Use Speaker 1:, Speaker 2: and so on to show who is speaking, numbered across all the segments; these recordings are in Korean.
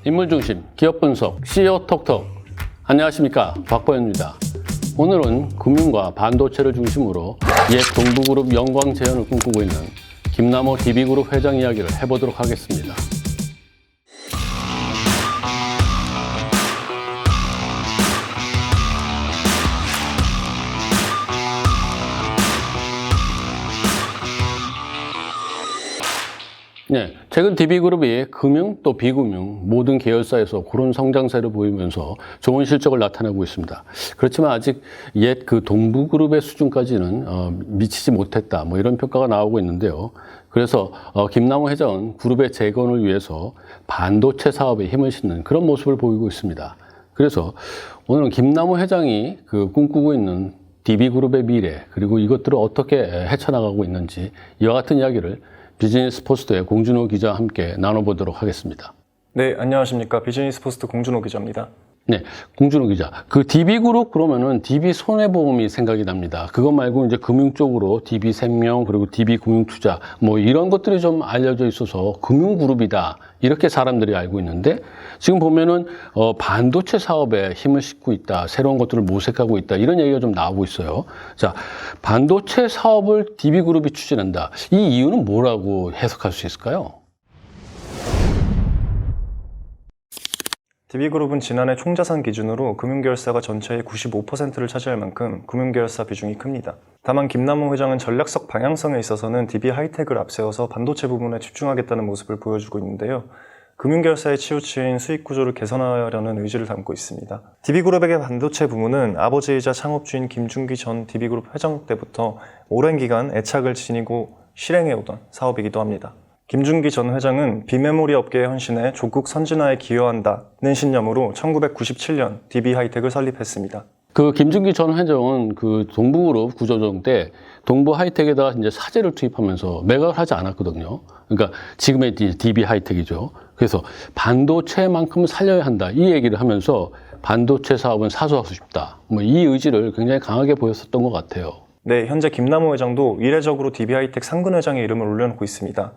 Speaker 1: 인물중심 기업 분석 CEO 톡톡. 안녕하십니까, 박보현입니다. 오늘은 금융과 반도체를 중심으로 옛 동부그룹 영광재현을 꿈꾸고 있는 김남호 DB그룹 회장 이야기를 해보도록 하겠습니다. 네, 최근 DB그룹이 금융 또 비금융 모든 계열사에서 그런 성장세를 보이면서 좋은 실적을 나타내고 있습니다. 그렇지만 아직 옛 그 동부그룹의 수준까지는 미치지 못했다, 뭐 이런 평가가 나오고 있는데요. 그래서 김남호 회장은 그룹의 재건을 위해서 반도체 사업에 힘을 싣는 그런 모습을 보이고 있습니다. 그래서 오늘은 김남호 회장이 그 꿈꾸고 있는 DB그룹의 미래, 그리고 이것들을 어떻게 헤쳐나가고 있는지 이와 같은 이야기를 비즈니스 포스트의 공준호 기자와 함께 나눠보도록 하겠습니다.
Speaker 2: 네, 안녕하십니까. 비즈니스 포스트 공준호 기자입니다.
Speaker 1: 네, 공준호 기자. 그 DB그룹 그러면은 DB손해보험이 생각이 납니다. 그것 말고 이제 금융 쪽으로 DB생명 그리고 DB금융투자 뭐 이런 것들이 좀 알려져 있어서 금융그룹이다, 이렇게 사람들이 알고 있는데, 지금 보면은 반도체 사업에 힘을 싣고 있다, 새로운 것들을 모색하고 있다, 이런 얘기가 좀 나오고 있어요. 자, 반도체 사업을 DB그룹이 추진한다. 이 이유는 뭐라고 해석할 수 있을까요?
Speaker 2: DB그룹은 지난해 총자산 기준으로 금융계열사가 전체의 95%를 차지할 만큼 금융계열사 비중이 큽니다. 다만 김남호 회장은 전략적 방향성에 있어서는 DB하이텍을 앞세워서 반도체 부분에 집중하겠다는 모습을 보여주고 있는데요. 금융계열사에 치우친 수익구조를 개선하려는 의지를 담고 있습니다. DB그룹에게 반도체 부문은 아버지이자 창업주인 김준기 전 DB그룹 회장 때부터 오랜 기간 애착을 지니고 실행해오던 사업이기도 합니다. 김준기 전 회장은 비메모리 업계의 헌신에 조국 선진화에 기여한다는 신념으로 1997년 DB하이텍을 설립했습니다.
Speaker 1: 그 김준기 전 회장은 그 동부그룹 구조조정 때 동부하이텍에다가 이제 사재를 투입하면서 매각을 하지 않았거든요. 그러니까 지금의 DB하이텍이죠. 그래서 반도체만큼 살려야 한다, 이 얘기를 하면서 반도체 사업은 사수하고 싶다, 뭐 이 의지를 굉장히 강하게 보였었던 것 같아요.
Speaker 2: 네, 현재 김남호 회장도 이례적으로 DB하이텍 상근 회장의 이름을 올려놓고 있습니다.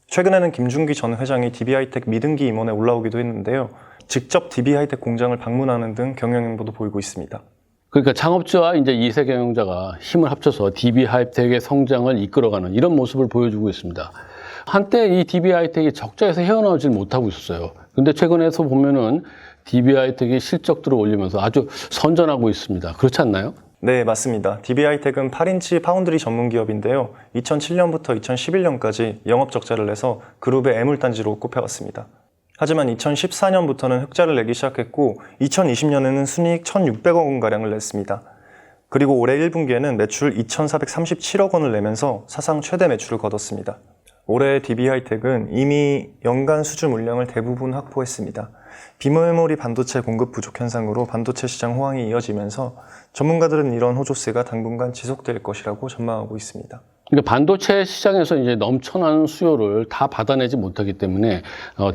Speaker 2: 최근에는 김준기 전 회장이 DB하이텍 미등기 임원에 올라오기도 했는데요. 직접 DB하이텍 공장을 방문하는 등 경영행보도 보이고 있습니다.
Speaker 1: 그러니까 창업주와 이제 2세 경영자가 힘을 합쳐서 DB하이텍의 성장을 이끌어가는 이런 모습을 보여주고 있습니다. 한때 이 DB하이텍이 적자에서 헤어나오질 못하고 있었어요. 근데 최근에서 보면은 DB하이텍이 실적들을 올리면서 아주 선전하고 있습니다. 그렇지 않나요?
Speaker 2: 네, 맞습니다. DB하이텍은 8인치 파운드리 전문 기업인데요. 2007년부터 2011년까지 영업 적자를 내서 그룹의 애물단지로 꼽혀왔습니다. 하지만 2014년부터는 흑자를 내기 시작했고 2020년에는 순이익 1,600억 원가량을 냈습니다. 그리고 올해 1분기에는 매출 2,437억 원을 내면서 사상 최대 매출을 거뒀습니다. 올해 DB하이텍은 이미 연간 수주 물량을 대부분 확보했습니다. 비메모리 반도체 공급 부족 현상으로 반도체 시장 호황이 이어지면서 전문가들은 이런 호조세가 당분간 지속될 것이라고 전망하고 있습니다.
Speaker 1: 그러니까 반도체 시장에서 이제 넘쳐나는 수요를 다 받아내지 못하기 때문에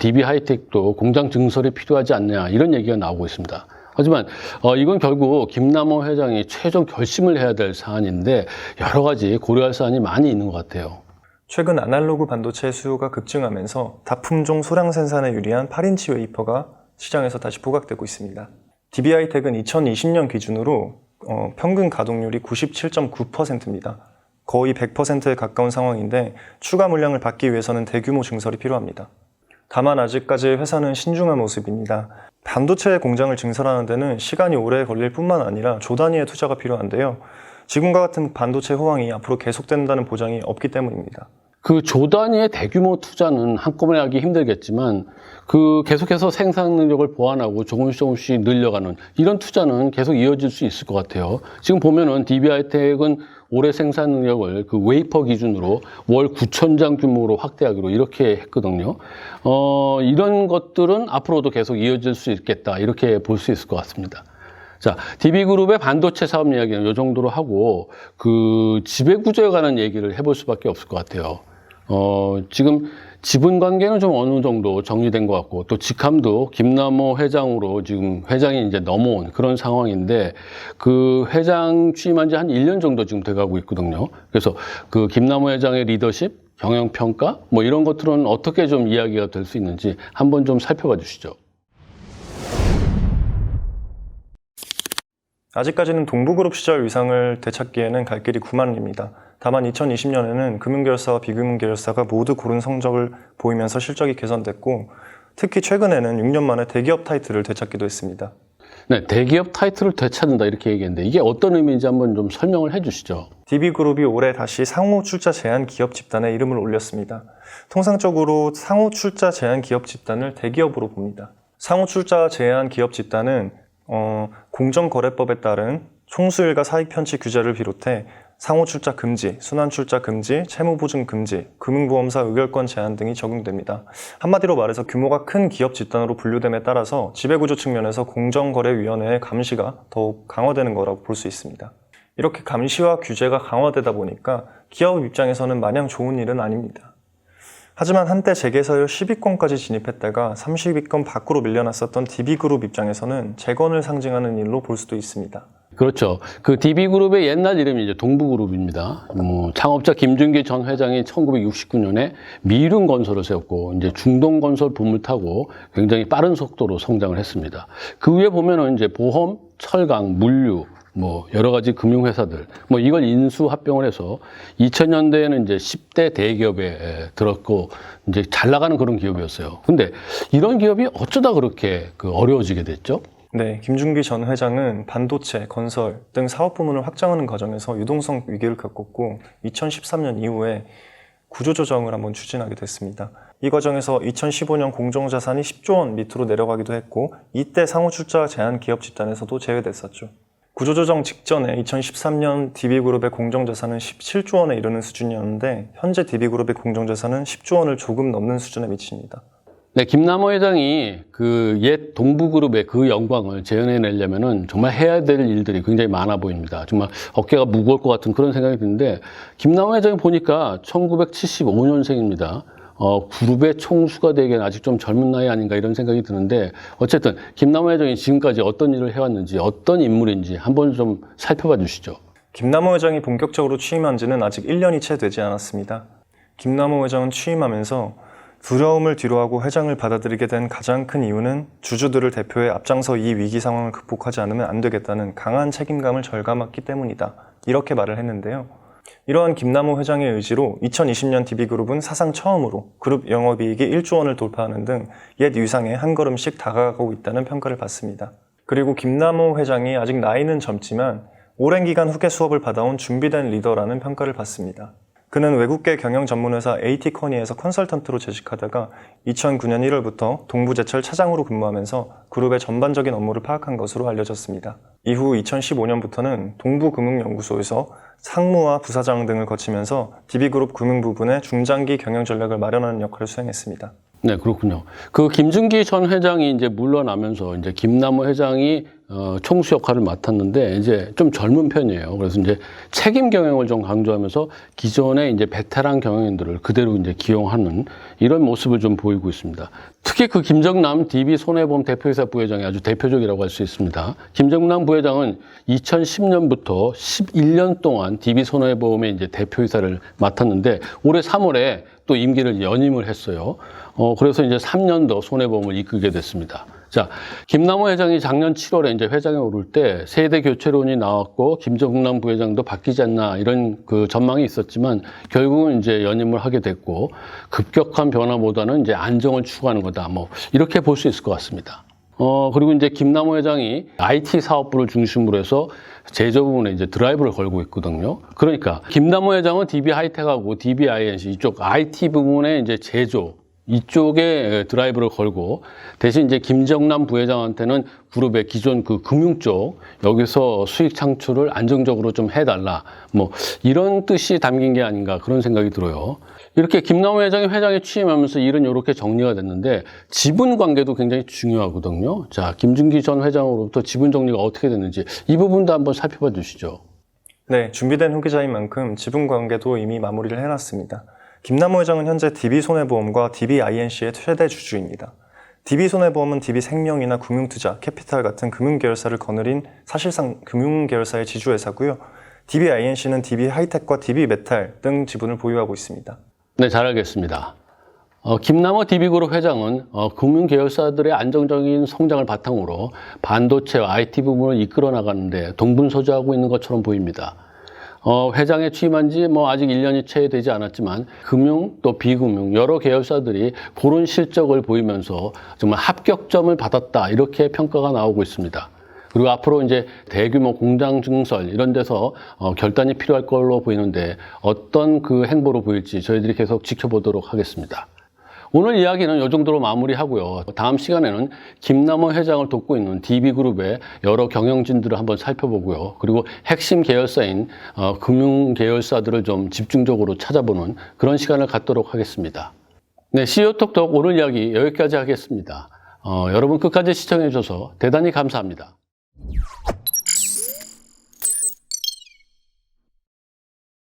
Speaker 1: DB하이텍도 공장 증설이 필요하지 않냐, 이런 얘기가 나오고 있습니다. 하지만 이건 결국 김남호 회장이 최종 결심을 해야 될 사안인데 여러 가지 고려할 사안이 많이 있는 것 같아요.
Speaker 2: 최근 아날로그 반도체 수요가 급증하면서 다품종 소량 생산에 유리한 8인치 웨이퍼가 시장에서 다시 부각되고 있습니다. DB하이텍은 2020년 기준으로 평균 가동률이 97.9%입니다. 거의 100%에 가까운 상황인데 추가 물량을 받기 위해서는 대규모 증설이 필요합니다. 다만 아직까지 회사는 신중한 모습입니다. 반도체 공장을 증설하는 데는 시간이 오래 걸릴 뿐만 아니라 조 단위의 투자가 필요한데요. 지금과 같은 반도체 호황이 앞으로 계속된다는 보장이 없기 때문입니다.
Speaker 1: 그 조 단위의 대규모 투자는 한꺼번에 하기 힘들겠지만 그 계속해서 생산 능력을 보완하고 조금씩 늘려가는 이런 투자는 계속 이어질 수 있을 것 같아요. 지금 보면은 DB하이텍은 올해 생산 능력을 그 웨이퍼 기준으로 월 9,000장 규모로 확대하기로 이렇게 했거든요. 이런 것들은 앞으로도 계속 이어질 수 있겠다, 이렇게 볼 수 있을 것 같습니다. 자, DB그룹의 반도체 사업 이야기는 이 정도로 하고 그 지배구조에 관한 얘기를 해볼 수밖에 없을 것 같아요. 지금 지분 관계는 좀 어느 정도 정리된 것 같고, 또 직함도 김남호 회장으로 지금 회장이 이제 넘어온 그런 상황인데, 그 회장 취임한 지 한 1년 정도 지금 돼가고 있거든요. 그래서 그 김남호 회장의 리더십, 경영평가 뭐 이런 것들은 어떻게 좀 이야기가 될 수 있는지 한번 좀 살펴봐 주시죠.
Speaker 2: 아직까지는 동부그룹 시절 위상을 되찾기에는 갈 길이 구만입니다. 다만 2020년에는 금융계열사와 비금융계열사가 모두 고른 성적을 보이면서 실적이 개선됐고 특히 최근에는 6년 만에 대기업 타이틀을 되찾기도 했습니다.
Speaker 1: 네, 대기업 타이틀을 되찾는다 이렇게 얘기했는데 이게 어떤 의미인지 한번 좀 설명을 해 주시죠.
Speaker 2: DB그룹이 올해 다시 상호 출자 제한 기업 집단에 이름을 올렸습니다. 통상적으로 상호 출자 제한 기업 집단을 대기업으로 봅니다. 상호 출자 제한 기업 집단은 공정거래법에 따른 총수일가 사익 편취 규제를 비롯해 상호 출자 금지, 순환 출자 금지, 채무 보증 금지, 금융보험사 의결권 제한 등이 적용됩니다. 한마디로 말해서 규모가 큰 기업 집단으로 분류됨에 따라서 지배구조 측면에서 공정거래위원회의 감시가 더욱 강화되는 거라고 볼 수 있습니다. 이렇게 감시와 규제가 강화되다 보니까 기업 입장에서는 마냥 좋은 일은 아닙니다. 하지만 한때 재계서열 10위권까지 진입했다가 30위권 밖으로 밀려났었던 DB그룹 입장에서는 재건을 상징하는 일로 볼 수도 있습니다.
Speaker 1: 그렇죠. 그 DB그룹의 옛날 이름이 이제 동부그룹입니다. 창업자 김준기 전 회장이 1969년에 미륜건설을 세웠고 이제 중동건설 붐을 타고 굉장히 빠른 속도로 성장을 했습니다. 그 위에 보면은 이제 보험, 철강, 물류 뭐 여러 가지 금융회사들 뭐 이걸 인수 합병을 해서 2000년대에는 이제 10대 대기업에 들었고 이제 잘 나가는 그런 기업이었어요. 근데 이런 기업이 어쩌다 그렇게 어려워지게 됐죠?
Speaker 2: 네, 김준기 전 회장은 반도체, 건설 등 사업 부문을 확장하는 과정에서 유동성 위기를 겪었고 2013년 이후에 구조조정을 한번 추진하게 됐습니다. 이 과정에서 2015년 공정자산이 10조 원 밑으로 내려가기도 했고 이때 상호출자 제한 기업 집단에서도 제외됐었죠. 구조조정 직전에 2013년 DB그룹의 공정자산은 17조 원에 이르는 수준이었는데 현재 DB그룹의 공정자산은 10조 원을 조금 넘는 수준에 미칩니다.
Speaker 1: 네, 김남호 회장이 그 옛 동부그룹의 그 영광을 재현해내려면은 정말 해야 될 일들이 굉장히 많아 보입니다. 정말 어깨가 무거울 것 같은 그런 생각이 드는데 김남호 회장이 보니까 1975년생입니다. 그룹의 총수가 되기엔 아직 좀 젊은 나이 아닌가 이런 생각이 드는데 어쨌든 김남호 회장이 지금까지 어떤 일을 해왔는지 어떤 인물인지 한번 좀 살펴봐 주시죠.
Speaker 2: 김남호 회장이 본격적으로 취임한 지는 아직 1년이 채 되지 않았습니다. 김남호 회장은 취임하면서 두려움을 뒤로하고 회장을 받아들이게 된 가장 큰 이유는 주주들을 대표해 앞장서 이 위기 상황을 극복하지 않으면 안 되겠다는 강한 책임감을 절감했기 때문이다. 이렇게 말을 했는데요. 이러한 김남호 회장의 의지로 2020년 DB그룹은 사상 처음으로 그룹 영업이익이 1조 원을 돌파하는 등 옛 위상에 한 걸음씩 다가가고 있다는 평가를 받습니다. 그리고 김남호 회장이 아직 나이는 젊지만 오랜 기간 후계 수업을 받아온 준비된 리더라는 평가를 받습니다. 그는 외국계 경영 전문회사 AT커니에서 컨설턴트로 재직하다가 2009년 1월부터 동부제철 차장으로 근무하면서 그룹의 전반적인 업무를 파악한 것으로 알려졌습니다. 이후 2015년부터는 동부금융연구소에서 상무와 부사장 등을 거치면서 DB그룹 금융 부분의 중장기 경영 전략을 마련하는 역할을 수행했습니다.
Speaker 1: 네, 그렇군요. 그 김준기 전 회장이 이제 물러나면서 이제 김남호 회장이 총수 역할을 맡았는데 이제 좀 젊은 편이에요. 그래서 이제 책임 경영을 좀 강조하면서 기존의 이제 베테랑 경영인들을 그대로 이제 기용하는 이런 모습을 좀 보이고 있습니다. 특히 그 김정남 DB 손해보험 대표이사 부회장이 아주 대표적이라고 할 수 있습니다. 김정남 부회장은 2010년부터 11년 동안 DB 손해보험의 이제 대표이사를 맡았는데 올해 3월에 또 임기를 연임을 했어요. 그래서 이제 3년 더 손해보험을 이끌게 됐습니다. 자, 김남호 회장이 작년 7월에 이제 회장에 오를 때 세대 교체론이 나왔고 김정남 부회장도 바뀌지 않나 이런 그 전망이 있었지만 결국은 이제 연임을 하게 됐고 급격한 변화보다는 이제 안정을 추구하는 거다. 뭐 이렇게 볼 수 있을 것 같습니다. 그리고 이제 김남호 회장이 IT 사업부를 중심으로 해서 제조 부분에 이제 드라이브를 걸고 있거든요. 그러니까 김남호 회장은 DB 하이텍하고 DB INC 이쪽 IT 부분에 이제 제조 이쪽에 드라이브를 걸고 대신 이제 김정남 부회장한테는 그룹의 기존 그 금융 쪽 여기서 수익 창출을 안정적으로 좀 해달라 뭐 이런 뜻이 담긴 게 아닌가 그런 생각이 들어요. 이렇게 김남호 회장이 회장에 취임하면서 일은 이렇게 정리가 됐는데 지분 관계도 굉장히 중요하거든요. 자, 김준기 전 회장으로부터 지분 정리가 어떻게 됐는지 이 부분도 한번 살펴봐 주시죠.
Speaker 2: 네, 준비된 후기자인 만큼 지분 관계도 이미 마무리를 해놨습니다. 김남호 회장은 현재 DB손해보험과 DBINC의 최대 주주입니다. DB손해보험은 DB생명이나 금융투자, 캐피탈 같은 금융계열사를 거느린 사실상 금융계열사의 지주회사고요. DBINC는 DB하이텍과 DB메탈 등 지분을 보유하고 있습니다.
Speaker 1: 네, 잘 알겠습니다. 김남호 DB그룹 회장은 금융계열사들의 안정적인 성장을 바탕으로 반도체와 IT 부분을 이끌어 나가는데 동분서주하고 있는 것처럼 보입니다. 회장에 취임한 지 아직 1년이 채 되지 않았지만 금융 또 비금융 여러 계열사들이 고른 실적을 보이면서 정말 합격점을 받았다 이렇게 평가가 나오고 있습니다. 그리고 앞으로 이제 대규모 공장 증설 이런 데서 결단이 필요할 걸로 보이는데 어떤 그 행보로 보일지 저희들이 계속 지켜보도록 하겠습니다. 오늘 이야기는 이 정도로 마무리하고요. 다음 시간에는 김남호 회장을 돕고 있는 DB그룹의 여러 경영진들을 한번 살펴보고요. 그리고 핵심 계열사인 금융 계열사들을 좀 집중적으로 찾아보는 그런 시간을 갖도록 하겠습니다. 네, CEO톡톡 오늘 이야기 여기까지 하겠습니다. 여러분 끝까지 시청해 주셔서 대단히 감사합니다.